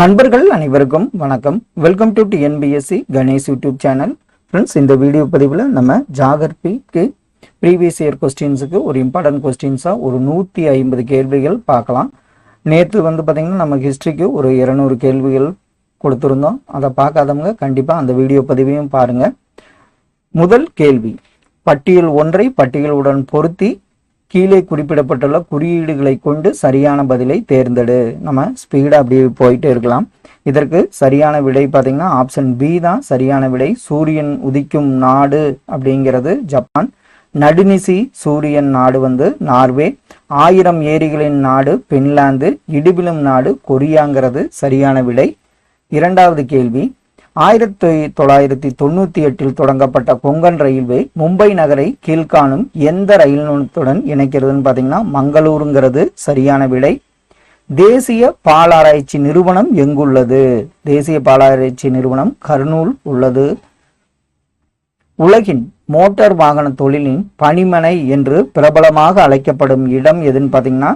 நண்பர்கள் அனைவருக்கும் வணக்கம். Welcome to TNPSC Ganesh YouTube channel. Friends, இந்த வீடியோ பதிவில் நம்ம ஜாகிரபிக்கு ப்ரீவியஸ் இயர் கொஸ்டின்ஸுக்கு ஒரு இம்பார்ட்டன்ட் கொஸ்டின்ஸாக ஒரு 150 கேள்விகள் பார்க்கலாம். நேற்று பார்த்திங்கன்னா நம்ம ஹிஸ்ட்ரிக்கு ஒரு 200 கேள்விகள் கொடுத்துருந்தோம். அதை பார்க்காதவங்க கண்டிப்பாக அந்த வீடியோ பதிவையும் பாருங்கள். முதல் கேள்வி, பட்டியல் ஒன்றை பட்டியலுடன் பொருத்தி கீழே குறிப்பிடப்பட்டுள்ள குறியீடுகளை கொண்டு சரியான பதிலை தேர்ந்தெடு. நம்ம ஸ்பீடாக அப்படியே போயிட்டே இருக்கலாம். இதற்கு சரியான விடை பார்த்தீங்கன்னா ஆப்ஷன் பி தான் சரியான விடை. சூரியன் உதிக்கும் நாடு அப்படிங்கிறது ஜப்பான். நடுநிசி சூரியன் நாடு நார்வே. 1000 ஏரிகளின் நாடு பின்லாந்து. இடிவிழும் நாடு கொரியாங்கிறது சரியான விடை. இரண்டாவது கேள்வி, 1998 தொடங்கப்பட்ட கொங்கன் ரயில்வே மும்பை நகரை கீழ்காணும் எந்த ரயில் நிலையத்துடன் இணைக்கிறதுன்னு பார்த்தீங்கன்னா மங்களூருங்கிறது சரியான விடை. தேசிய பாலாராய்ச்சி நிறுவனம் எங்குள்ளது? தேசிய பாலாராய்ச்சி நிறுவனம் கர்னூல் உள்ளது. உலகின் மோட்டார் வாகன தொழிலின் பணிமனை என்று பிரபலமாக அழைக்கப்படும் இடம் எதுன்னு பார்த்தீங்கன்னா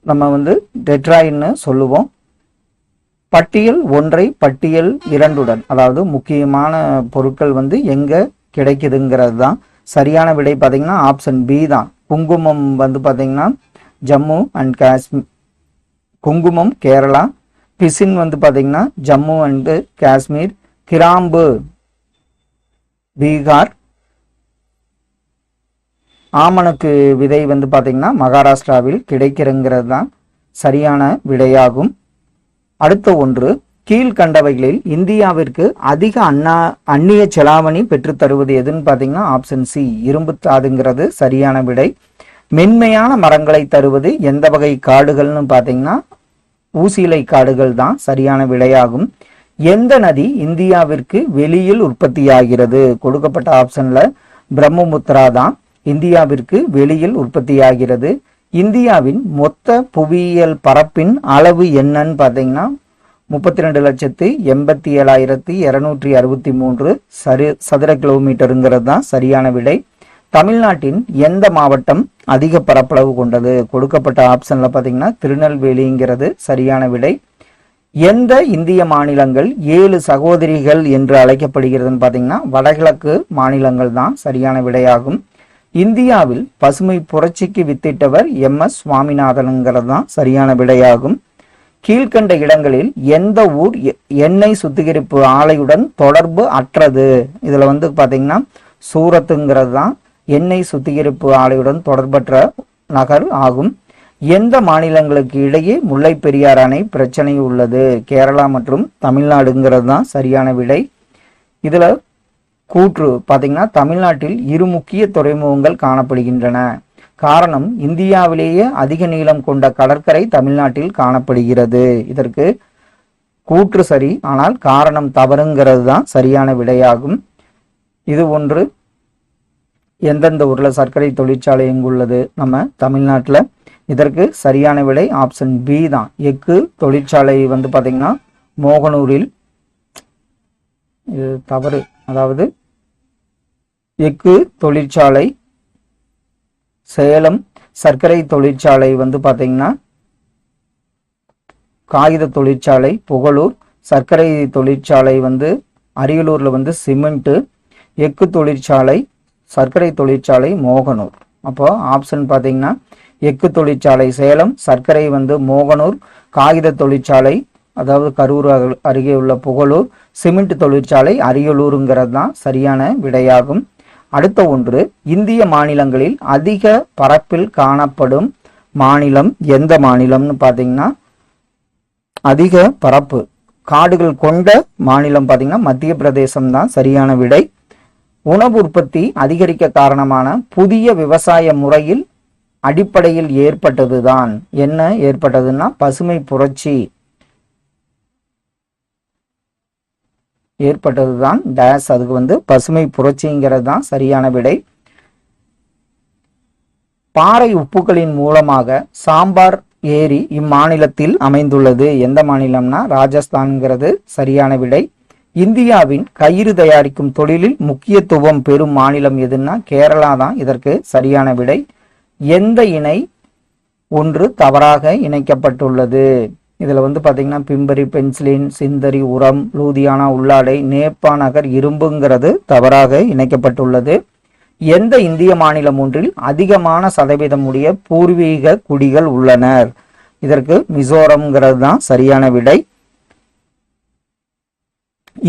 நம்ம டெட்ராய்ட்னு சொல்லுவோம். பட்டியல் ஒன்றை பட்டியல் இரண்டுடன், அதாவது முக்கியமான பொருட்கள் எங்க கிடைக்குதுங்கிறது தான் சரியான விடை. பார்த்தீங்கன்னா ஆப்ஷன் பி தான். குங்குமம் பார்த்தீங்கன்னா ஜம்மு அண்ட் காஷ்மீர், குங்குமம் கேரளா. பிசின் பார்த்தீங்கன்னா ஜம்மு அண்ட் காஷ்மீர். கிராம்பு பீகார். ஆமணக்கு விதை பார்த்தீங்கன்னா மகாராஷ்டிராவில் கிடைக்கிறங்கிறது தான் சரியான விடையாகும். அடுத்த ஒன்று, கீழ்கண்டவைகளில் இந்தியாவிற்கு அதிக அந்நிய செலாவணி பெற்று தருவது எதுன்னு பார்த்தீங்கன்னா ஆப்ஷன் சி இரும்பு தாதுங்கிறது சரியான விடை. மென்மையான மரங்களை தருவது எந்த வகை காடுகள்னு பார்த்தீங்கன்னா ஊசிலை காடுகள் தான் சரியான விடையாகும். எந்த நதி இந்தியாவிற்கு வெளியில் உற்பத்தியாகிறது? கொடுக்கப்பட்ட ஆப்ஷன்ல பிரம்மபுத்திரா தான் இந்தியாவிற்கு வெளியில் உற்பத்தியாகிறது. இந்தியாவின் மொத்த புவியியல் பரப்பின் அளவு என்னன்னு பார்த்தீங்கன்னா 32,87,263 சதுர கிலோமீட்டருங்கிறது தான் சரியான விடை. தமிழ்நாட்டின் எந்த மாவட்டம் அதிக பரப்பளவு கொண்டது? கொடுக்கப்பட்ட ஆப்ஷன்ல பார்த்தீங்கன்னா திருநெல்வேலிங்கிறது சரியான விடை. எந்த இந்திய மாநிலங்கள் 7 சகோதரிகள் என்று அழைக்கப்படுகிறதுன்னு பார்த்தீங்கன்னா வடகிழக்கு மாநிலங்கள் தான் சரியான விடையாகும். இந்தியாவில் பசுமை புரட்சிக்கு வித்திட்டவர் MS சுவாமிநாதனுங்கிறது தான் சரியான விடையாகும். கீழ்கண்ட இடங்களில் எந்த ஊர் எண்ணெய் சுத்திகரிப்பு ஆலையுடன் தொடர்பு அற்றது? இதுல பார்த்தீங்கன்னா சூரத்துங்கிறது தான் எண்ணெய் சுத்திகரிப்பு ஆலையுடன் தொடர்பற்ற நகர் ஆகும். எந்த மாநிலங்களுக்கு இடையே முல்லை பெரியார் அணை பிரச்சனை உள்ளது? கேரளா மற்றும் தமிழ்நாடுங்கிறது தான் சரியான விடை. இதுல கூற்று பார்த்தீங்கன்னா தமிழ்நாட்டில் 2 முக்கிய துறைமுகங்கள் காணப்படுகின்றன. காரணம், இந்தியாவிலேயே அதிக நீளம் கொண்ட கடற்கரை தமிழ்நாட்டில் காணப்படுகிறது. இதற்கு கூற்று சரி, ஆனால் காரணம் தவறுங்கிறது தான் சரியான விடையாகும். இது ஒன்று, எந்தெந்த ஊர்ல சர்க்கரை தொழிற்சாலை எங்குள்ளது? நம்ம தமிழ்நாட்டில். இதற்கு சரியான விடை ஆப்ஷன் பி தான். எஃகு தொழிற்சாலை பார்த்தீங்கன்னா மோகனூரில். இது தவறு, அதாவது எஃகு தொழிற்சாலை சேலம். சர்க்கரை தொழிற்சாலை பார்த்தீங்கன்னா காகித தொழிற்சாலை புகழூர். சர்க்கரை தொழிற்சாலை அரியலூர்ல சிமெண்ட். எஃகு தொழிற்சாலை சர்க்கரை தொழிற்சாலை மோகனூர். அப்போ ஆப்ஷன் பார்த்தீங்கன்னா எஃகு தொழிற்சாலை சேலம், சர்க்கரை மோகனூர், காகித தொழிற்சாலை அதாவது கரூர் அருகே உள்ள புகழூர், சிமெண்ட் தொழிற்சாலை அரியலூருங்கிறது தான் சரியான விடையாகும். அடுத்த ஒன்று, இந்திய மாநிலங்களில் அதிக பரப்பில் காணப்படும் மாநிலம் எந்த மாநிலம்னு பார்த்தீங்கன்னா அதிக பரப்பு காடுகள் கொண்ட மாநிலம் பார்த்தீங்கன்னா மத்திய பிரதேசம் தான் சரியான விடை. உணவு உற்பத்தி அதிகரிக்க காரணமான புதிய விவசாய முறையில் அடிப்படையில் ஏற்பட்டதுதான் என்ன ஏற்பட்டதுன்னா பசுமை புரட்சி ஏற்பட்டதுதான் டேஸ். அதுக்கு பசுமை புரட்சிங்கிறது தான் சரியான விடை. பாறை உப்புகளின் மூலமாக சாம்பார் ஏரி இம்மாநிலத்தில் அமைந்துள்ளது. எந்த மாநிலம்னா ராஜஸ்தான்ங்கிறது சரியான விடை. இந்தியாவின் கயிறு தயாரிக்கும் தொழிலில் முக்கியத்துவம் பெறும் மாநிலம் எதுன்னா கேரளா தான் இதற்கு சரியான விடை. எந்த இணை ஒன்று தவறாக இணைக்கப்பட்டுள்ளது? இதில் வந்து பார்த்தீங்கன்னா பிம்பரி பென்சிலின், சிந்தரி உரம், லூதியானா உள்ளாடை, நேப்பா நகர் இரும்புங்கிறது தவறாக இணைக்கப்பட்டுள்ளது. எந்த இந்திய மாநிலம் ஒன்றில் அதிகமான சதவீதம் உடைய பூர்வீக குடிகள் உள்ளனர்? இதற்கு மிசோரம்ங்கிறது தான் சரியான விடை.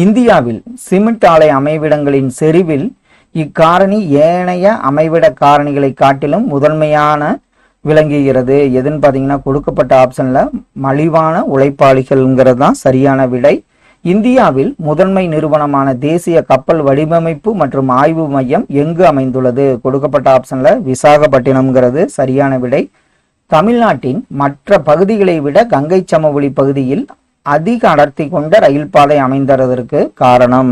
இந்தியாவில் சிமெண்ட் ஆலை அமைவிடங்களின் செறிவில் இக்காரணி ஏனைய அமைவிட காரணிகளை காட்டிலும் முதன்மையான விளங்குகிறது. எதுன்னு பார்த்தீங்கன்னா கொடுக்கப்பட்ட ஆப்ஷன்ல மலிவான உழைப்பாளிகள்ங்கிறது தான் சரியான விடை. இந்தியாவில் முதன்மை நிறுவனமான தேசிய கப்பல் வடிவமைப்பு மற்றும் ஆய்வு மையம் எங்கு அமைந்துள்ளது? கொடுக்கப்பட்ட ஆப்ஷன்ல விசாகப்பட்டினம்ங்கிறது சரியான விடை. தமிழ்நாட்டின் மற்ற பகுதிகளை விட கங்கை சமவெளி பகுதியில் அதிக அடர்த்தி கொண்ட ரயில் பாதை அமைந்ததற்கு காரணம்?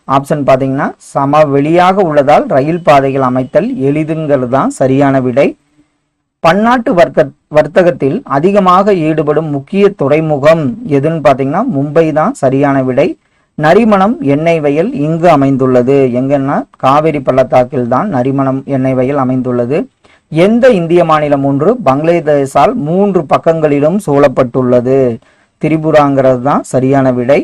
ஆப்ஷன் பார்த்தீங்கன்னா சமவெளியாக உள்ளதால் ரயில் பாதைகள் அமைத்தல் எளிதுங்கிறது தான் சரியான விடை. பன்னாட்டு வர்த்தகத்தில் அதிகமாக ஈடுபடும் முக்கிய துறைமுகம் எதுன்னு பார்த்தீங்கன்னா மும்பை தான் சரியான விடை. நரிமணம் எண்ணெய் வயல் இங்கு அமைந்துள்ளது எங்கன்னா காவிரி பள்ளத்தாக்கில் தான் நரிமணம் எண்ணெய் வயல் அமைந்துள்ளது. எந்த இந்திய மாநிலம் ஒன்று பங்களாதேஷால் 3 பக்கங்களிலும் சூழப்பட்டுள்ளது? திரிபுராங்கிறது தான் சரியான விடை.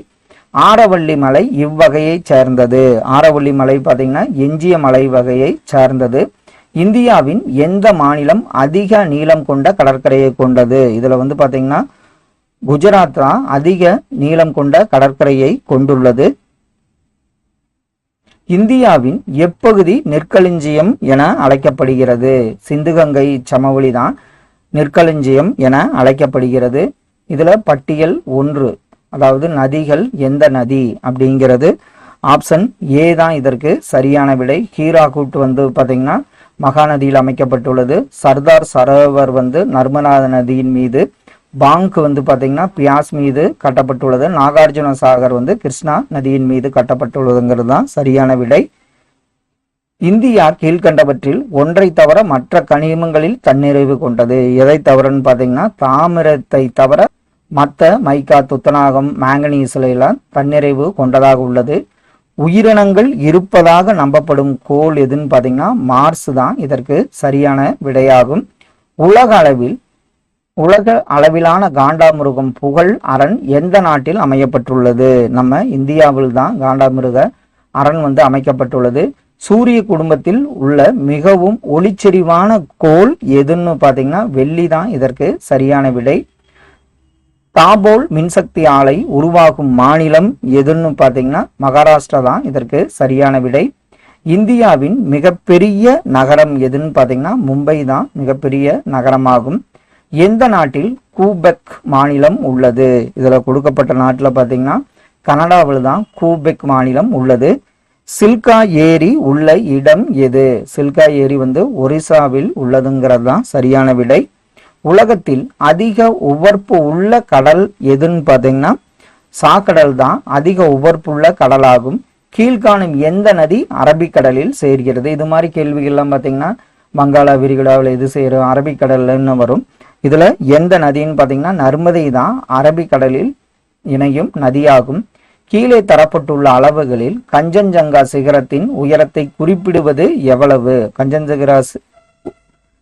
ஆரவள்ளி மலை இவ்வகையை சேர்ந்தது. ஆரவள்ளி மலை பார்த்தீங்கன்னா எஞ்சிய மலை வகையை சார்ந்தது. இந்தியாவின் எந்த மாநிலம் அதிக நீளம் கொண்ட கடற்கரையை கொண்டது? இதுல வந்து பாத்தீங்கன்னா குஜராத் தான் அதிக நீளம் கொண்ட கடற்கரையை கொண்டுள்ளது. இந்தியாவின் எப்பகுதி நெற்களஞ்சியம் என அழைக்கப்படுகிறது? சிந்துகங்கை சமவெளி தான் நெற்களஞ்சியம் என அழைக்கப்படுகிறது. இதுல பட்டியல் 1, அதாவது நதிகள் எந்த நதி அப்படிங்கிறது ஆப்ஷன் ஏ தான் இதற்கு சரியான விடை. ஹீராகுட் வந்து பாத்தீங்கன்னா மகாநதியில் அமைக்கப்பட்டுள்ளது. சர்தார் சரோவர் வந்து நர்மதா நதியின் மீது, பாங்க் வந்து பாத்தீங்கன்னா பியாஸ் மீது கட்டப்பட்டுள்ளது. நாகார்ஜுன சாகர் வந்து கிருஷ்ணா நதியின் மீது கட்டப்பட்டுள்ளதுங்கிறது தான் சரியான விடை. இந்தியா கீழ்கண்டவற்றில் ஒன்றை தவிர மற்ற கனிமங்களில் தன்னிறைவு கொண்டது. எதை தவிரன்னு பாத்தீங்கன்னா தாமிரத்தை தவிர மற்ற மைக்கா, துத்தநாகம், மேங்கனீஸ்ல எல்லாம் தன்னிறைவு கொண்டதாக உள்ளது. உயிரினங்கள் இருப்பதாக நம்பப்படும் கோள் எதுன்னு பாத்தீங்கன்னா மார்ஸ் தான் இதற்கு சரியான விடையாகும். உலக அளவிலான காண்டாமிருகம் புகழ் அரண் எந்த நாட்டில் அமையப்பட்டுள்ளது? நம்ம இந்தியாவில் தான் காண்டாமிருக அரண் வந்து அமைக்கப்பட்டுள்ளது. சூரிய குடும்பத்தில் உள்ள மிகவும் ஒளிச்செறிவான கோள் எதுன்னு பாத்தீங்கன்னா வெள்ளி தான் இதற்கு சரியான விடை. தாபோல் மின்சக்தி ஆலை உருவாகும் மாநிலம் எதுன்னு பாத்தீங்கன்னா மகாராஷ்டிரா தான் இதற்கு சரியான விடை. இந்தியாவின் மிகப்பெரிய நகரம் எதுன்னு பாத்தீங்கன்னா மும்பை தான் மிகப்பெரிய நகரமாகும். எந்த நாட்டில் கூபெக் மாநிலம் உள்ளது? இதுல கொடுக்கப்பட்ட நாட்டில் பாத்தீங்கன்னா கனடாவில் தான் கூபெக் மாநிலம் உள்ளது. சில்கா ஏரி உள்ள இடம் எது? சில்கா ஏரி வந்து ஒரிசாவில் உள்ளதுங்கிறது தான் சரியான விடை. உலகத்தில் அதிக உவர்ப்பு உள்ள கடல் எதுன்னு பாத்தீங்கன்னா சாக்கடல் தான் அதிக உவர்ப்புள்ள கடலாகும். கீழ்காணும் எந்த நதி அரபிக்கடலில் சேர்கிறது? இது மாதிரி கேள்விகள்லாம் பாத்தீங்கன்னா வங்காள விரிகுடாவில் எது சேரும்? அரபிக்கடல்னு வரும். இதுல எந்த நதின்னு பாத்தீங்கன்னா நர்மதை தான் அரபிக்கடலில் இணையும் நதியாகும். கீழே தரப்பட்டுள்ள அளவுகளில் கஞ்சன்ஜங்கா சிகரத்தின் உயரத்தை குறிப்பிடுவது எவ்வளவு? கஞ்சன்ஜங்கா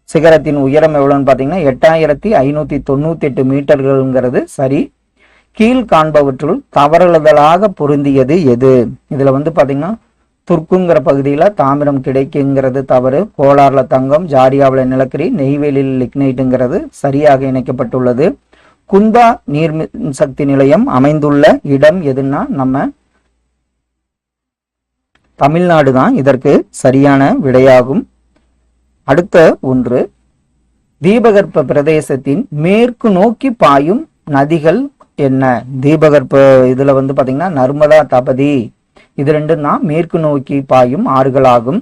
சிகரத்தின் உயரம் எவ்வளவுன்னு பாத்தீங்கன்னா 8598 மீட்டர்கள்ங்கிறது சரி. கீழ் காண்பவற்றுள் தவறுதலாக பொருந்தியது எது? இதுல வந்து பாத்தீங்கன்னா துர்க்குங்கிற பகுதியில தாமிரம் கிடைக்குங்கிறது தவறு. கோலார்ல தங்கம், ஜாரியாவில் நிலக்கரி, நெய்வேலியில் லிக்னைட்டுங்கிறது சரியாக இணைக்கப்பட்டுள்ளது. குந்தா நீர் சக்தி நிலையம் அமைந்துள்ள இடம் எதுன்னா நம்ம தமிழ்நாடு தான் இதற்கு சரியான விடையாகும். அடுத்த ஒன்று, தீபகற்ப பிரதேசத்தின் மேற்கு நோக்கி பாயும் நதிகள் என்ன? தீபகற்ப இதுல வந்து பாத்தீங்கன்னா நர்மதா, தபதி இது ரெண்டும் தான் மேற்கு நோக்கி பாயும் ஆறுகளாகும்.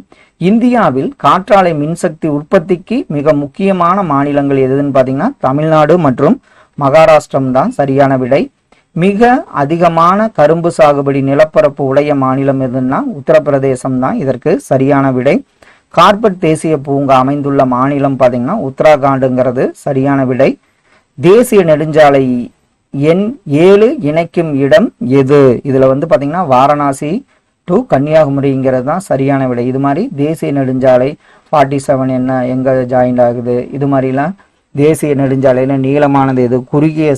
இந்தியாவில் காற்றாலை மின்சக்தி உற்பத்திக்கு மிக முக்கியமான மாநிலங்கள் எதுன்னு பாத்தீங்கன்னா தமிழ்நாடு மற்றும் மகாராஷ்டிரம் தான் சரியான விடை. மிக அதிகமான கரும்பு சாகுபடி நிலப்பரப்பு உடைய மாநிலம் எதுன்னா உத்தரப்பிரதேசம் தான் இதற்கு சரியான விடை. கார்பெட் தேசிய பூங்கா அமைந்துள்ள மாநிலம் பாத்தீங்கன்னா உத்தராகண்டுங்கிறது சரியான விடை. தேசிய நெடுஞ்சாலை எண் 7 இணைக்கும் இடம் எது? இதுல வந்து பாத்தீங்கன்னா வாரணாசி டு கன்னியாகுமரிங்கிறது தான் சரியான விடை. இது மாதிரி தேசிய நெடுஞ்சாலை 47 என்ன எங்க ஜாயிண்ட் ஆகுது, இது மாதிரிலாம் தேசிய நெடுஞ்சாலையில் நீளமானது எது, குறுகிய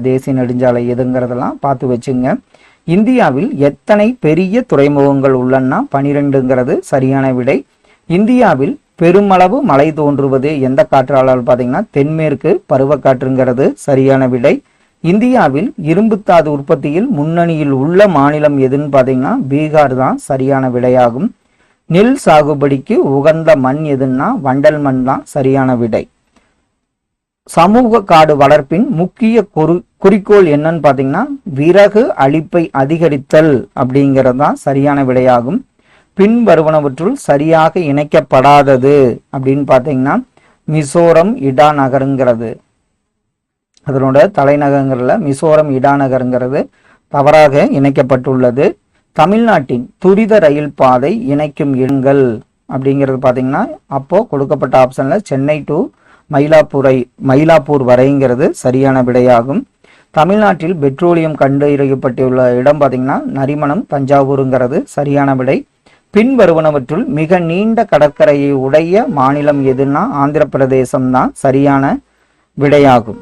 தேசிய நெடுஞ்சாலை எதுங்கிறதெல்லாம் பார்த்து வச்சுங்க. இந்தியாவில் எத்தனை பெரிய துறைமுகங்கள் உள்ளன்னா 12ங்கிறது சரியான விடை. இந்தியாவில் பெருமளவு மழை தோன்றுவது எந்த காற்றால் பார்த்தீங்கன்னா தென்மேற்கு பருவக்காற்றுங்கிறது சரியான விடை. இந்தியாவில் இரும்புத்தாது உற்பத்தியில் முன்னணியில் உள்ள மாநிலம் எதுன்னு பார்த்தீங்கன்னா பீகார் தான் சரியான விடையாகும். நெல் சாகுபடிக்கு உகந்த மண் எதுன்னா வண்டல் மண் தான் சரியான விடை. சமூக காடு வளர்ப்பின் முக்கிய குறிக்கோள் என்னன்னு பார்த்தீங்கன்னா விறகு அளிப்பை அதிகரித்தல் அப்படிங்கிறது தான் சரியான விடையாகும். பின் வருவனவற்றுள் சரியாக இணைக்கப்படாதது அப்படின்னு பார்த்தீங்கன்னா மிசோரம் இடாநகருங்கிறது, அதனோட தலைநகரங்கள்ல மிசோரம் இடாநகருங்கிறது தவறாக இணைக்கப்பட்டுள்ளது. தமிழ்நாட்டின் துரித ரயில் பாதை இணைக்கும் இடங்கள் அப்படிங்கிறது பார்த்தீங்கன்னா அப்போ கொடுக்கப்பட்ட ஆப்ஷன்ல சென்னை டு மயிலாப்பூர் வரைங்கிறது சரியான விடையாகும். தமிழ்நாட்டில் பெட்ரோலியம் கண்டறியப்பட்டுள்ள இடம் பார்த்தீங்கன்னா நரிமணம் தஞ்சாவூருங்கிறது சரியான விடை. பின் வருவனவற்றுள் மிக நீண்ட கடற்கரையை உடைய மாநிலம் எதுன்னா ஆந்திர பிரதேசம் தான் சரியான விடையாகும்.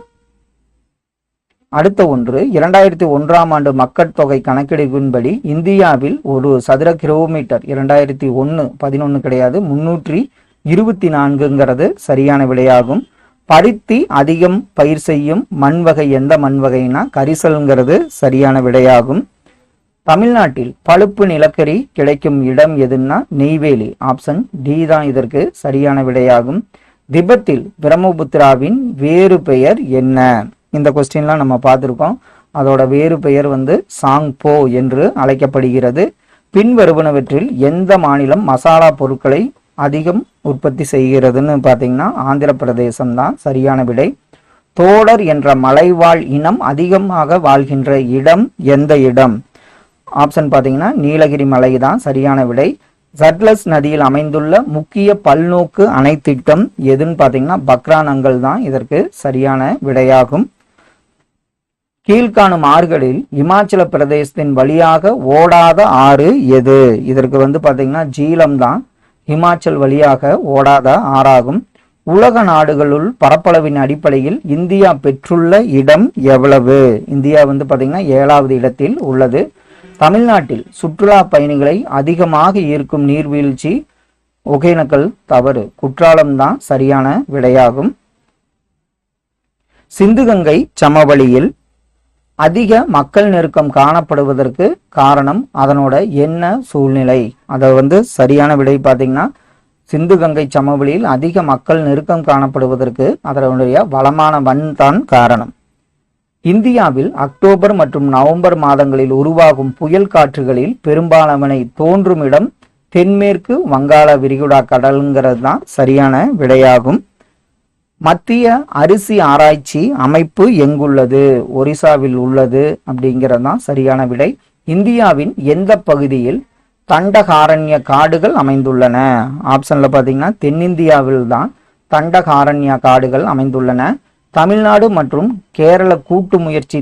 அடுத்த ஒன்று, 2001ஆம் ஆண்டு மக்கள் தொகை கணக்கெடுப்பின்படி இந்தியாவில் ஒரு சதுர கிலோமீட்டர் 2001 கிடையாது 324ங்கிறது சரியான விடையாகும். பருத்தி அதிகம் பயிர் செய்யும் மண் வகை எந்த மண் வகைனா கரிசல்ங்கிறது சரியான விடையாகும். தமிழ்நாட்டில் பழுப்பு நிலக்கரி கிடைக்கும் இடம் எதுன்னா நெய்வேலி, ஆப்ஷன் டி தான் இதற்கு சரியான விடையாகும். திபெத்தில் பிரம்மபுத்திராவின் வேறு பெயர் என்ன? இந்த கொஸ்டின்லாம் நம்ம பார்த்துருக்கோம். அதோட வேறு பெயர் சாங்போ என்று அழைக்கப்படுகிறது. பின் வருவனவற்றில் எந்த மாநிலம் மசாலா பொருட்களை அதிகம் உற்பத்தி செய்கிறதுன்னு பார்த்தீங்கன்னா ஆந்திர பிரதேசம் தான் சரியான விடை. தோடர் என்ற மலைவாழ் இனம் அதிகமாக வாழ்கின்ற இடம் எந்த இடம்? ஆப்ஷன் பார்த்தீங்கன்னா நீலகிரி மலை தான் சரியான விடை. சட்லஸ் நதியில் அமைந்துள்ள முக்கிய பல்நோக்கு அணை திட்டம் எதுன்னு பார்த்தீங்கன்னா பக்ரானங்கல் தான் இதற்கு சரியான விடையாகும். கீழ்காணும் ஆறுகளில் இமாச்சல பிரதேசத்தின் வழியாக ஓடாத ஆறு எது? இதற்கு பார்த்தீங்கன்னா ஜீலம் தான் இமாச்சல் வழியாக ஓடாத ஆறாகும். உலக நாடுகளுள் பரப்பளவின் அடிப்படையில் இந்தியா பெற்றுள்ள இடம் எவ்வளவு? இந்தியா பார்த்தீங்கன்னா 7வது இடத்தில் உள்ளது. தமிழ்நாட்டில் சுற்றுலா பயணிகளை அதிகமாக ஈர்க்கும் நீர்வீழ்ச்சி ஒகேனக்கல் தவறு, குற்றாலம் தான் சரியான விடையாகும். சிந்துகங்கை சமவெளியில் அதிக மக்கள் நெருக்கம் காணப்படுவதற்கு காரணம் அதனோட என்ன சூழ்நிலை? அதை சரியான விடை பார்த்தீங்கன்னா சிந்துகங்கை சமவெளியில் அதிக மக்கள் நெருக்கம் காணப்படுவதற்கு அதனுடைய வளமான மண் தான் காரணம். இந்தியாவில் அக்டோபர் மற்றும் நவம்பர் மாதங்களில் உருவாகும் புயல் காற்றுகளில் பெரும்பாலானவை தோன்றும் இடம் தென்மேற்கு வங்காள விரிகுடா கடல்ங்கிறது தான் சரியான விடையாகும். மத்திய அரிசி ஆராய்ச்சி அமைப்பு எங்குள்ளது? ஒரிசாவில் உள்ளது அப்படிங்கிறது தான் சரியான விடை. இந்தியாவின் எந்த பகுதியில் தண்டகாரண்ய காடுகள் அமைந்துள்ளன? ஆப்ஷன்ல பார்த்தீங்கன்னா தென்னிந்தியாவில் தான் தண்டகாரண்ய காடுகள் அமைந்துள்ளன. தமிழ்நாடு மற்றும் கேரள கூட்டு முயற்சி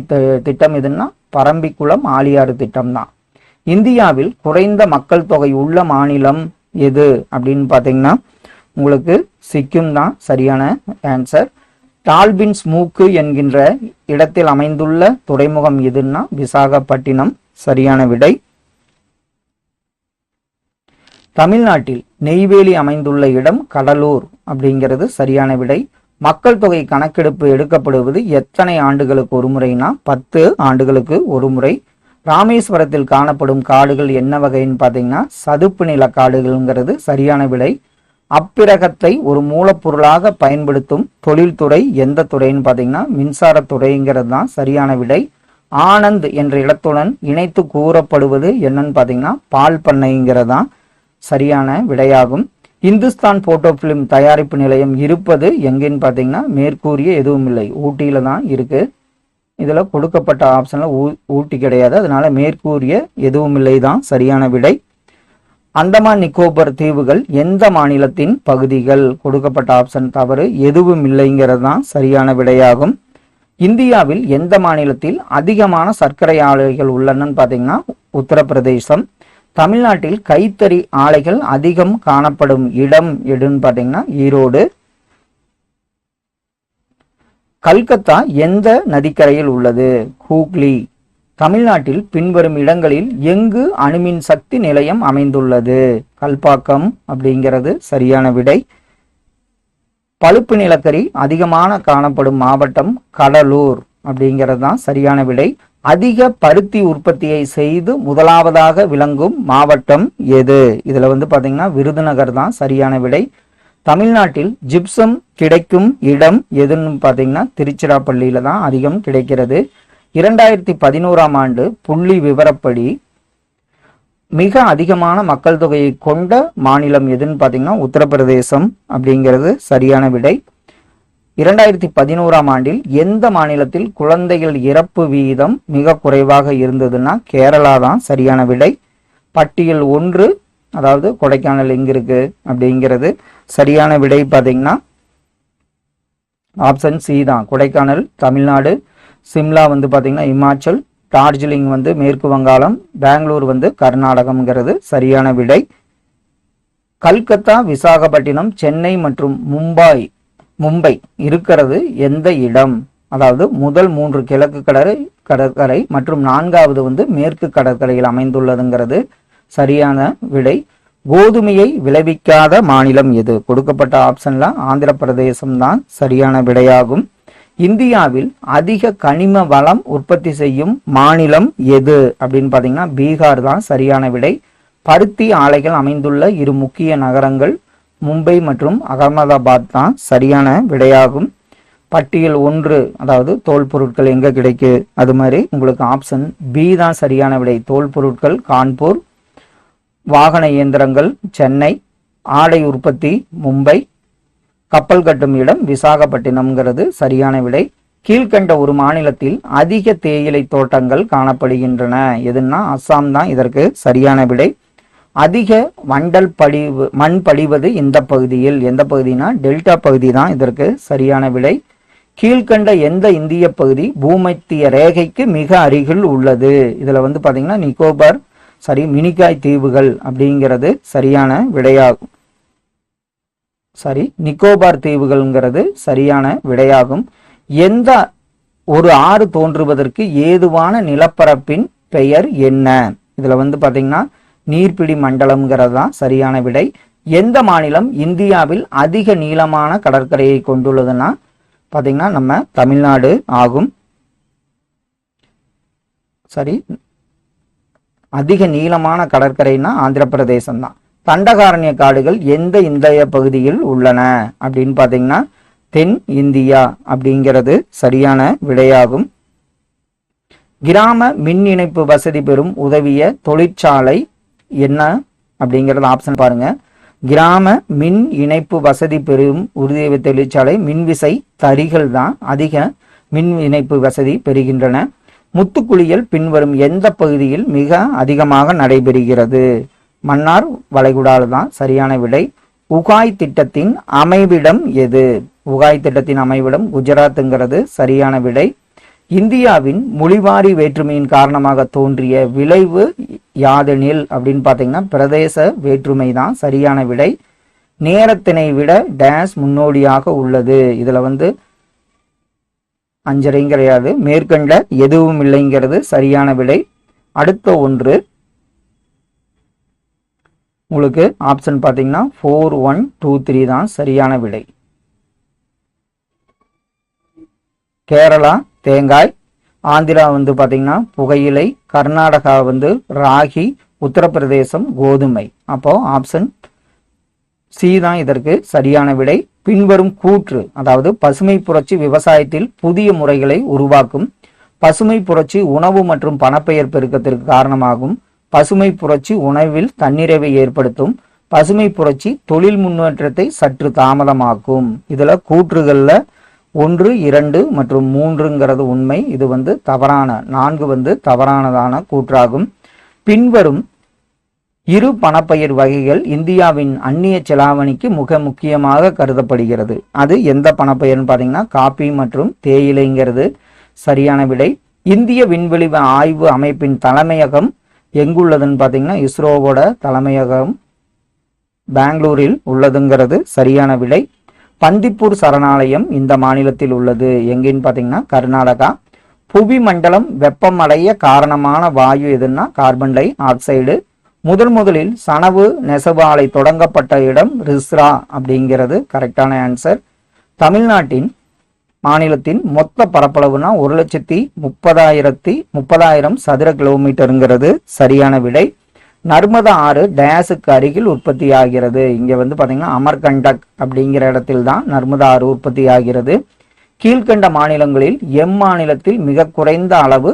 திட்டம் எதுன்னா பரம்பிக்குளம் ஆலியாறு திட்டம் தான். இந்தியாவில் குறைந்த மக்கள் தொகை உள்ள மாநிலம் எது அப்படின்னு பார்த்தீங்கன்னா உங்களுக்கு சிக்கிம் தான் சரியான ஆன்சர். டால்பின்ஸ் மூக்கு என்கின்ற இடத்தில் அமைந்துள்ள துறைமுகம் எதுன்னா விசாகப்பட்டினம் சரியான விடை. தமிழ்நாட்டில் நெய்வேலி அமைந்துள்ள இடம் கடலூர் அப்படிங்கிறது சரியான விடை. மக்கள் தொகை கணக்கெடுப்பு எடுக்கப்படுவது எத்தனை ஆண்டுகளுக்கு ஒரு முறைனா 10 ஆண்டுகளுக்கு ஒரு முறை. ராமேஸ்வரத்தில் காணப்படும் காடுகள் என்ன வகைன்னு பார்த்தீங்கன்னா சதுப்பு நில காடுகள்ங்கிறது சரியான விடை. அப்பிரகத்தை ஒரு மூலப்பொருளாக பயன்படுத்தும் தொழில்துறை எந்த துறைன்னு பார்த்தீங்கன்னா மின்சாரத்துறைங்கிறது தான் சரியான விடை. ஆனந்த் என்ற இடத்துடன் இணைத்து கூறப்படுவது என்னன்னு பார்த்தீங்கன்னா பால் பண்ணைங்கிறது தான் சரியான விடையாகும். இந்துஸ்தான் போட்டோ பிலிம் தயாரிப்பு நிலையம் இருப்பது எங்கன்னு பார்த்தீங்கன்னா மேற்கூறிய எதுவும் இல்லை, ஊட்டியில தான் இருக்கு. இதுல கொடுக்கப்பட்ட ஆப்ஷன்ல ஊட்டி கிடையாது, அதனால மேற்கூறிய எதுவும் இல்லை தான் சரியான விடை. அந்தமான் நிக்கோபர் தீவுகள் எந்த மாநிலத்தின் பகுதிகள்? கொடுக்கப்பட்ட ஆப்ஷன் தவறு, எதுவும் இல்லைங்கிறது தான் சரியான விடையாகும். இந்தியாவில் எந்த மாநிலத்தில் அதிகமான சர்க்கரை ஆலைகள் உள்ளனன்னு பார்த்தீங்கன்னா உத்தரப்பிரதேசம். தமிழ்நாட்டில் கைத்தறி ஆலைகள் அதிகம் காணப்படும் இடம் எதுன்னு பார்த்தீங்கன்னா ஈரோடு. கல்கத்தா எந்த நதிக்கரையில் உள்ளது? ஹூக்ளி. தமிழ்நாட்டில் பின்வரும் இடங்களில் எங்கு அணுமின் சக்தி நிலையம் அமைந்துள்ளது? கல்பாக்கம் அப்படிங்கிறது சரியான விடை. பழுப்பு நிலக்கரி அதிகமான காணப்படும் மாவட்டம் கடலூர் அப்படிங்கிறது தான் சரியான விடை. அதிக பருத்தி உற்பத்தியை செய்து முதலாவதாக விளங்கும் மாவட்டம் எது? இதுல பாத்தீங்கன்னா விருதுநகர் தான் சரியான விடை. தமிழ்நாட்டில் ஜிப்சம் கிடைக்கும் இடம் எதுன்னு பாத்தீங்கன்னா திருச்சிராப்பள்ளியில தான் அதிகம் கிடைக்கிறது. 2011ஆம் ஆண்டு புள்ளி விவரப்படி மிக அதிகமான மக்கள் தொகையை கொண்ட மாநிலம் எதுன்னு பாத்தீங்கன்னா உத்தரப்பிரதேசம் அப்படிங்கிறது சரியான விடை. 2011ஆம் ஆண்டில் எந்த மாநிலத்தில் குழந்தைகள் இறப்பு வீதம் மிக குறைவாக இருந்ததுன்னா கேரளா தான் சரியான விடை. பட்டியல் 1 அதாவது கொடைக்கானல் எங்க இருக்கு அப்படிங்கிறது சரியான விடை பாத்தீங்கன்னா ஆப்ஷன் சி தான், கொடைக்கானல் தமிழ்நாடு. சிம்லா பாத்தீங்கன்னா இமாச்சல், டார்ஜிலிங் மேற்கு வங்காளம், பெங்களூர் கர்நாடகம்ங்கிறது சரியான விடை. கல்கத்தா, விசாகப்பட்டினம், சென்னை மற்றும் மும்பை இருக்கிறது எந்த இடம்? அதாவது முதல் 3 கிழக்கு கடற்கரை மற்றும் 4வது மேற்கு கடற்கரையில் அமைந்துள்ளதுங்கிறது சரியான விடை. கோதுமையை விளைவிக்காத மாநிலம் எது? கொடுக்கப்பட்ட ஆப்ஷன்ல ஆந்திர பிரதேசம் தான் சரியான விடையாகும். இந்தியாவில் அதிக கனிம வளம் உற்பத்தி செய்யும் மாநிலம் எது அப்படின்னு பாத்தீங்கன்னா பீகார் தான் சரியான விடை. பருத்தி ஆலைகள் அமைந்துள்ள 2 முக்கிய நகரங்கள் மும்பை மற்றும் அகமதாபாத் தான் சரியான விடையாகும். பட்டியல் 1 அதாவது தோல் பொருட்கள் எங்க கிடைக்கு? அது மாதிரி உங்களுக்கு ஆப்ஷன் பி தான் சரியான விடை. தோல் பொருட்கள் கான்பூர், வாகன இயந்திரங்கள் சென்னை, ஆடை உற்பத்தி மும்பை, கப்பல் கட்டும் இடம் விசாகப்பட்டினம்ங்கிறது சரியான விடை. கீழ்கண்ட ஒரு மாநிலத்தில் அதிக தேயிலை தோட்டங்கள் காணப்படுகின்றன எதுன்னா அஸ்ஸாம் தான் இதற்கு சரியான விடை. அதிக மண் படிவது இந்த பகுதியில், எந்த பகுதினா டெல்டா பகுதி தான் இதற்கு சரியான விடை. கீழ்கண்ட எந்த இந்திய பகுதி பூமத்திய ரேகைக்கு மிக அருகில் உள்ளது? இதுல பாத்தீங்கன்னா நிக்கோபார் மினிகாய் தீவுகள் அப்படிங்கிறது சரியான விடையாகும். நிக்கோபார் தீவுகள்ங்கிறது சரியான விடையாகும். எந்த ஒரு ஆறு தோன்றுவதற்கு ஏதுவான நிலப்பரப்பின் பெயர் என்ன? இதுல பாத்தீங்கன்னா நீர்பிடி மண்டலம்ங்கிறது தான் சரியான விடை. எந்த மாநிலம் இந்தியாவில் அதிக நீளமான கடற்கரையை கொண்டுள்ளதுன்னா பாத்தீங்கன்னா நம்ம தமிழ்நாடு ஆகும். அதிக நீளமான கடற்கரைனா ஆந்திர பிரதேசம் தான். தண்டகாரண்ய காடுகள் எந்த இந்திய பகுதியில் உள்ளன அப்படின்னு பாத்தீங்கன்னா தென் இந்தியா அப்படிங்கிறது சரியான விடையாகும். கிராம மின் இணைப்பு வசதி பெறும் உதவிய தொழிற்சாலை என்ன அப்படிங்கறது ஆப்ஷன் பாருங்க. கிராம மின் இணைப்பு வசதி பெறும் உதவிய தொழிற்சாலை மின்விசை தறிகள் தான் அதிக மின் இணைப்பு வசதி பெறுகின்றன. முத்துக்குளியல் பின்வரும் எந்த பகுதியில் மிக அதிகமாக நடைபெறுகிறது? மன்னார் வளைகுடால தான் சரியான விடை. உகாய் திட்டத்தின் அமைவிடம் எது? உகாய் திட்டத்தின் அமைவிடம் குஜராத்ங்கிறது சரியான விடை. இந்தியாவின் மொழிவாரி வேற்றுமையின் காரணமாக தோன்றிய விளைவு யாதெனில் அப்படின்னு பாத்தீங்கன்னா பிரதேச வேற்றுமை தான் சரியான விடை. நேரத்தினை விட டேஸ் முன்னோடியாக உள்ளது. இதுல அஞ்சரையும் கிடையாது, மேற்கண்ட எதுவும் இல்லைங்கிறது சரியான விடை. அடுத்த ஒன்று உங்களுக்கு ஆப்ஷன் பாத்தீங்கன்னா 4, 1, 2, 3 தான் சரியான விடை. கேரளா தேங்காய், ஆந்திரா பாத்தீங்கன்னா புகையிலை, கர்நாடகா ராகி, உத்தரப்பிரதேசம் கோதுமை. அப்போ ஆப்ஷன் சி தான் இதற்கு சரியான விடை. பின்வரும் கூற்று அதாவது பசுமை புரட்சி விவசாயத்தில் புதிய முறைகளை உருவாக்கும், பசுமை புரட்சி உணவு மற்றும் பணப்பெயர் பெருக்கத்திற்கு காரணமாகும், பசுமை புரட்சி உணவில் தன்னிறைவை ஏற்படுத்தும், பசுமை புரட்சி தொழில் முன்னேற்றத்தை சற்று தாமதமாக்கும். இதுல கூற்றுகள்ல 1, 2 மற்றும் 3ங்கிறது உண்மை. இது தவறான 4 தவறானதான கூற்றாகும். பின்வரும் இரு பணப்பயிர் வகைகள் இந்தியாவின் அந்நிய செலாவணிக்கு மிக முக்கியமாக கருதப்படுகிறது. அது எந்த பணப்பயிர்னு பாத்தீங்கன்னா காபி மற்றும் தேயிலைங்கிறது சரியான விடை. இந்திய விண்வெளி ஆய்வு அமைப்பின் தலைமையகம் எங்குள்ளதுன்னு பாத்தீங்கன்னா இஸ்ரோவோட தலைமையகம் பெங்களூரில் உள்ளதுங்கிறது சரியான விடை. பந்திப்பூர் சரணாலயம் இந்த மாநிலத்தில் உள்ளது. எங்கேன்னு பார்த்தீங்கன்னா கர்நாடகா. புவி மண்டலம் வெப்பமடைய காரணமான வாயு எதுன்னா கார்பன் டை ஆக்சைடு. முதலில் சணவு நெசவு ஆலை தொடங்கப்பட்ட இடம் ரிஸ்ரா அப்படிங்கிறது கரெக்டான ஆன்சர். தமிழ்நாட்டின் மாநிலத்தின் மொத்த பரப்பளவுனா 1,30,000 சதுர கிலோமீட்டருங்கிறது சரியான விடை. நர்மதா ஆறு டேஸுக்கு அருகில் உற்பத்தி ஆகிறது. இங்க வந்து பாத்தீங்கன்னா அமர்கண்டக் அப்படிங்கிற இடத்தில் தான் நர்மதா ஆறு உற்பத்தி ஆகிறது. கீழ்கண்ட மாநிலங்களில் மாநிலத்தில் மிக குறைந்த அளவு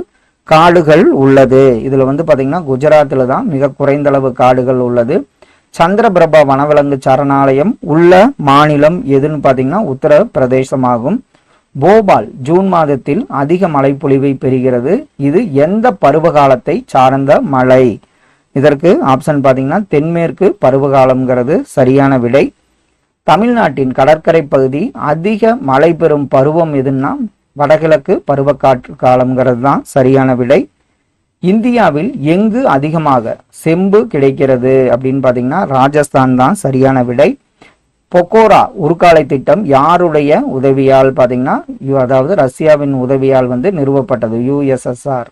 காடுகள் உள்ளது. இதுல வந்து பாத்தீங்கன்னா குஜராத்ல தான் மிக குறைந்த அளவு காடுகள் உள்ளது. சந்திரபிரபா வனவிலங்கு சரணாலயம் உள்ள மாநிலம் எதுன்னு பாத்தீங்கன்னா உத்தரப்பிரதேசமாகும். போபால் ஜூன் மாதத்தில் அதிக மழைப்பொழிவை பெறுகிறது. இது எந்த பருவகாலத்தை சார்ந்த மழை? இதற்கு ஆப்ஷன் பாத்தீங்கன்னா தென்மேற்கு பருவகாலம்ங்கிறது சரியான விடை. தமிழ்நாட்டின் கடற்கரை பகுதி அதிக மழை பெறும் பருவம் எதுன்னா வடகிழக்கு பருவக்காற்று காலம்ங்கிறது தான் சரியான விடை. இந்தியாவில் எங்கு அதிகமாக செம்பு கிடைக்கிறது அப்படின்னு பாத்தீங்கன்னா ராஜஸ்தான் தான் சரியான விடை. பொக்கோரா உருக்காலை திட்டம் யாருடைய உதவியால் பாத்தீங்கன்னா அதாவது ரஷ்யாவின் உதவியால் வந்து நிறுவப்பட்டது, USSR.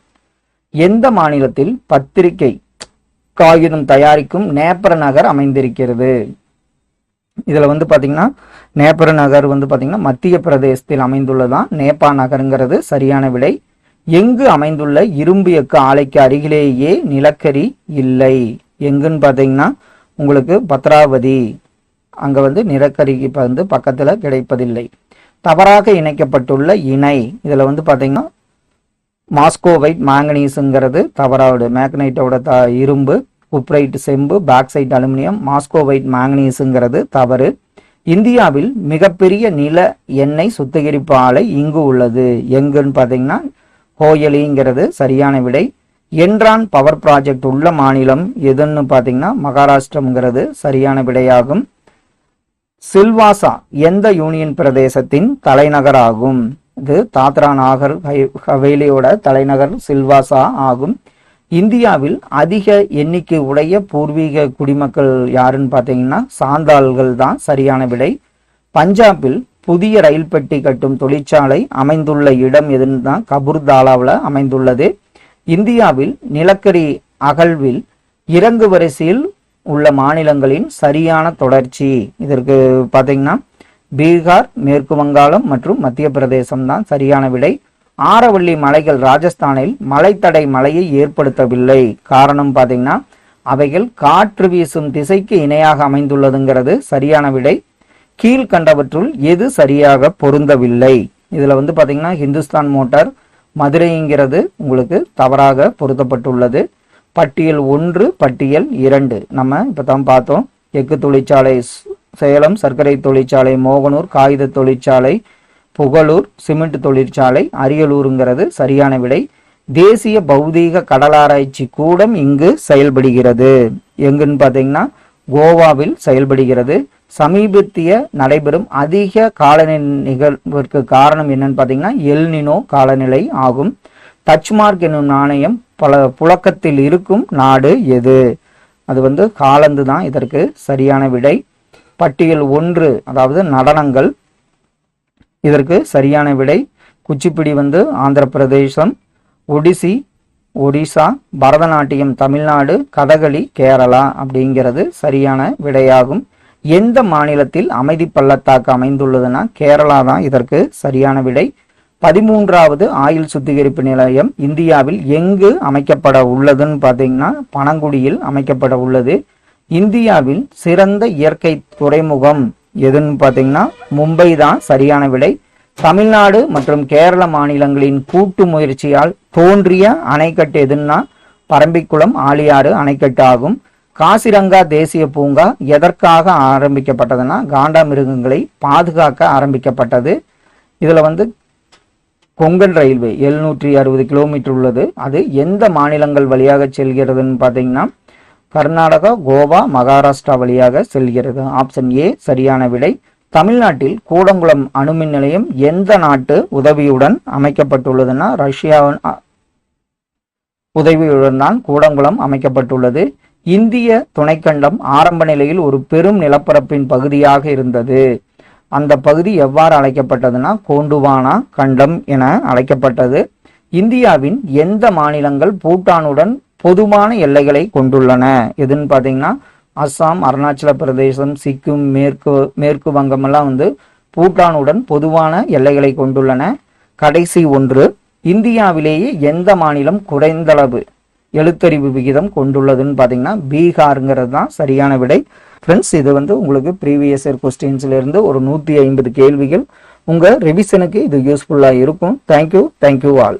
எந்த மாநிலத்தில் பத்திரிகை காகிதம் தயாரிக்கும் நேப்ர நகர் அமைந்திருக்கிறது? இதுல வந்து பாத்தீங்கன்னா நேப்ர நகர் வந்து பாத்தீங்கன்னா மத்திய பிரதேசத்தில் அமைந்துள்ளதான் நேபா நகருங்கிறது சரியான விடை. எங்கு அமைந்துள்ள இரும்பு எக்கு ஆலைக்கு அருகிலேயே நிலக்கரி இல்லை? எங்குன்னு பாத்தீங்கன்னா உங்களுக்கு பத்ராவதி, அங்க வந்து நிலக்கரி வந்து பக்கத்துல கிடைப்பதில்லை. தவறாக இணைக்கப்பட்டுள்ள இணை இதுல வந்து பாத்தீங்கன்னா மாஸ்கோவைட் மேங்கனீஸுங்கிறது தவறானது. மேக்னைட்டோட இரும்பு, குப்ரைட் செம்பு, பாக்சைட் அலுமினியம், மாஸ்கோவைட் மேங்கனீஸுங்கிறது தவறு. இந்தியாவில் மிகப்பெரிய நில எண்ணெய் சுத்திகரிப்பு ஆலை இங்கு உள்ளது. எங்குன்னு பாத்தீங்கன்னா கோயலிங்கிறது சரியான விடை. என்ரான் பவர் ப்ராஜெக்ட் உள்ள மாநிலம் எதுன்னு பாத்தீங்கன்னா மகாராஷ்டிரம்ங்கிறது சரியான விடையாகும். சில்வாசா எந்த யூனியன் பிரதேசத்தின் தலைநகராகும்? இது தாத்ரா நாகர் ஹவேலியோட தலைநகர் சில்வாசா ஆகும். இந்தியாவில் அதிக எண்ணிக்கை உடைய பூர்வீக குடிமக்கள் யாருன்னு பார்த்தீங்கன்னா சாந்தாள்கள் தான் சரியான விடை. பஞ்சாபில் புதிய ரயில் பெட்டி கட்டும் தொழிற்சாலை அமைந்துள்ள இடம் எதுன்னு தான் கபூர்தாலாவில் அமைந்துள்ளது. இந்தியாவில் நிலக்கரி அகழ்வில் இறங்கு வரிசையில் உள்ள மாநிலங்களின் சரியான தொடர்ச்சி இதற்கு பார்த்தீங்கன்னா பீகார், மேற்கு வங்காளம் மற்றும் மத்திய பிரதேசம் தான் சரியான விடை. ஆரவள்ளி மலைகள் ராஜஸ்தானில் மலைத்தடை மலையை ஏற்படுத்தவில்லை. காரணம் பார்த்தீங்கன்னா அவைகள் காற்று வீசும் திசைக்கு இணையாக அமைந்துள்ளதுங்கிறது சரியான விடை. கீழ்கண்டவற்றுள் எது சரியாக பொருந்தவில்லை? இதுல வந்து பாத்தீங்கன்னா ஹிந்துஸ்தான் மோட்டார் மதுரைங்கிறது உங்களுக்கு தவறாக பொருத்தப்பட்டுள்ளது. பட்டியல் 1, பட்டியல் 2 நம்ம இப்பதான் பார்த்தோம். எஃகு தொழிற்சாலை சேலம், சர்க்கரை தொழிற்சாலை மோகனூர், காகித தொழிற்சாலை புகழூர், சிமெண்ட் தொழிற்சாலை அரியலூருங்கிறது சரியான விடை. தேசிய பௌதீக கடலாராய்ச்சி கூடம் இங்கு செயல்படுகிறது. எங்குன்னு பாத்தீங்கன்னா கோவாவில் செயல்படுகிறது. சமீபத்திய நடைபெறும் அதிக காலநிலை நிகழ்விற்கு காரணம் என்னன்னு பாத்தீங்கன்னா எல்னினோ காலநிலை ஆகும். டச்மார்க் என்னும் நாணயம் புழக்கத்தில் இருக்கும் நாடு எது? அது வந்து காலந்து தான் இதற்கு சரியான விடை. பட்டியல் 1 அதாவது நடனங்கள் இதற்கு சரியான விடை. குச்சிப்பிடி வந்து ஆந்திர பிரதேசம், ஒடிசி ஒடிசா, பரதநாட்டியம் தமிழ்நாடு, கதகளி கேரளா அப்படிங்கிறது சரியான விடையாகும். எந்த மாநிலத்தில் அமைதி பள்ளத்தாக்கு அமைந்துள்ளதுன்னா கேரளா தான் இதற்கு சரியான விடை. 13வது ஆயில் சுத்திகரிப்பு நிலையம் இந்தியாவில் எங்கு அமைக்கப்பட உள்ளதுன்னு பார்த்தீங்கன்னா பனங்குடியில் அமைக்கப்பட உள்ளது. இந்தியாவில் சிறந்த இயற்கை துறைமுகம் எதுன்னு பார்த்தீங்கன்னா மும்பை தான் சரியான விடை. தமிழ்நாடு மற்றும் கேரள மாநிலங்களின் கூட்டு முயற்சியால் தோன்றிய அணைக்கட்டு எதுன்னா பரம்பிக்குளம் ஆழியாறு அணைக்கட்டு ஆகும். காசிரங்கா தேசிய பூங்கா எதற்காக ஆரம்பிக்கப்பட்டதுன்னா காண்டாமிருகங்களை பாதுகாக்க ஆரம்பிக்கப்பட்டது. இதுல வந்து கொங்கன் ரயில்வே 760 கிலோமீட்டர் உள்ளது. அது எந்த மாநிலங்கள் வழியாக செல்கிறதுன்னு பார்த்தீங்கன்னா கர்நாடகா, கோவா, மகாராஷ்டிரா வழியாக செல்கிறது. ஆப்ஷன் ஏ சரியான விடை. தமிழ்நாட்டில் கூடங்குளம் அணுமின் நிலையம் எந்த நாட்டு உதவியுடன் அமைக்கப்பட்டுள்ளதுன்னா ரஷ்யாவின் உதவியுடன் தான் கூடங்குளம் அமைக்கப்பட்டுள்ளது. இந்திய துணைக்கண்டம் ஆரம்ப நிலையில் ஒரு பெரும் நிலப்பரப்பின் பகுதியாக இருந்தது. அந்த பகுதி எவ்வாறு அழைக்கப்பட்டதுன்னா கோண்டுவானா கண்டம் என அழைக்கப்பட்டது. இந்தியாவின் எந்த மாநிலங்கள் பூட்டானுடன் பொதுவான எல்லைகளை கொண்டுள்ளன? எதுன்னு பார்த்தீங்கன்னா அஸ்ஸாம், அருணாச்சல பிரதேசம், சிக்கிம், மேற்கு வங்கம் எல்லாம் பூட்டானுடன் பொதுவான எல்லைகளை கொண்டுள்ளன. கடைசி ஒன்று, இந்தியாவிலேயே எந்த மாநிலம் குறைந்தளவு எழுத்தறிவு விகிதம் கொண்டுள்ளதுன்னு பார்த்தீங்கன்னா பீகாருங்கிறது தான் சரியான விடை. ஃப்ரெண்ட்ஸ், இது உங்களுக்கு ப்ரீவியஸ் இயர் கொஸ்டின்ஸ்ல இருந்து ஒரு 150 கேள்விகள். உங்க ரிவிஷனுக்கு இது யூஸ்ஃபுல்லா இருக்கும். Thank you all.